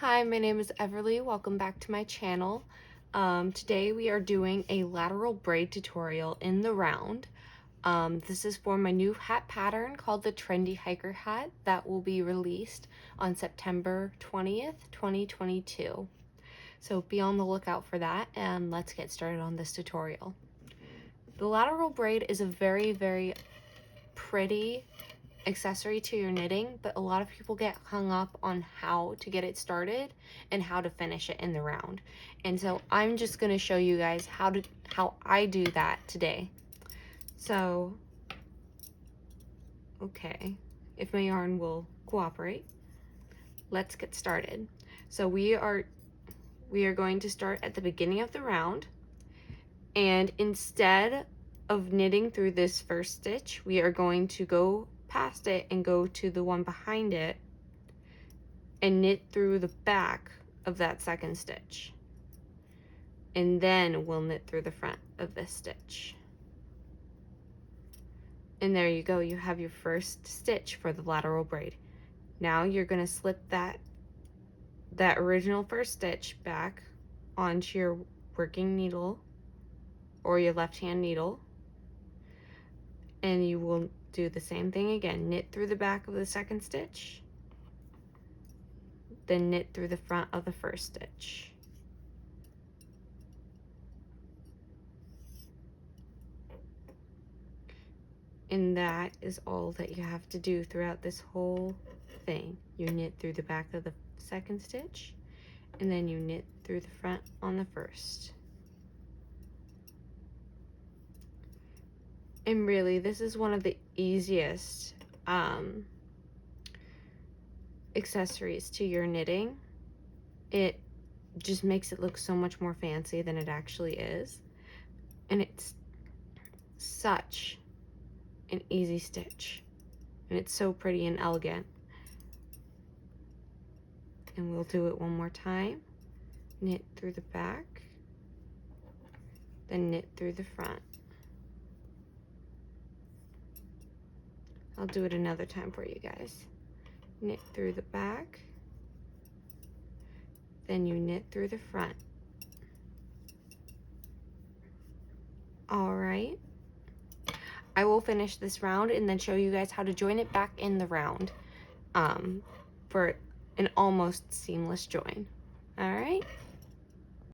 Hi, my name is Everly. Welcome back to my channel. Today we are doing a lateral braid tutorial in the round. This is for my new hat pattern called the Trendy Hiker Hat that will be released on September 20th, 2022. So be on the lookout for that, and let's get started on this tutorial. The lateral braid is a very pretty accessory to your knitting, but a lot of people get hung up on how to get it started and how to finish it in the round. And so I'm just going to show you guys how I do that today. So, okay, if my yarn will cooperate, let's get started. So we are going to start at the beginning of the round, and instead of knitting through this first stitch, we are going to go past it and go to the one behind it and knit through the back of that second stitch, and then we'll knit through the front of this stitch. And there you go, you have your first stitch for the lateral braid. Now you're going to slip that original first stitch back onto your working needle or your left hand needle, and you will do the same thing again. Knit through the back of the second stitch, then knit through the front of the first stitch. And that is all that you have to do throughout this whole thing. You knit through the back of the second stitch, and then you knit through the front on the first. And really, this is one of the easiest accessories to your knitting. It just makes it look so much more fancy than it actually is. And it's such an easy stitch. And it's so pretty and elegant. And we'll do it one more time. Knit through the back, then knit through the front. I'll do it another time for you guys. Knit through the back, then you knit through the front. All right. I will finish this round and then show you guys how to join it back in the round for an almost seamless join. All right.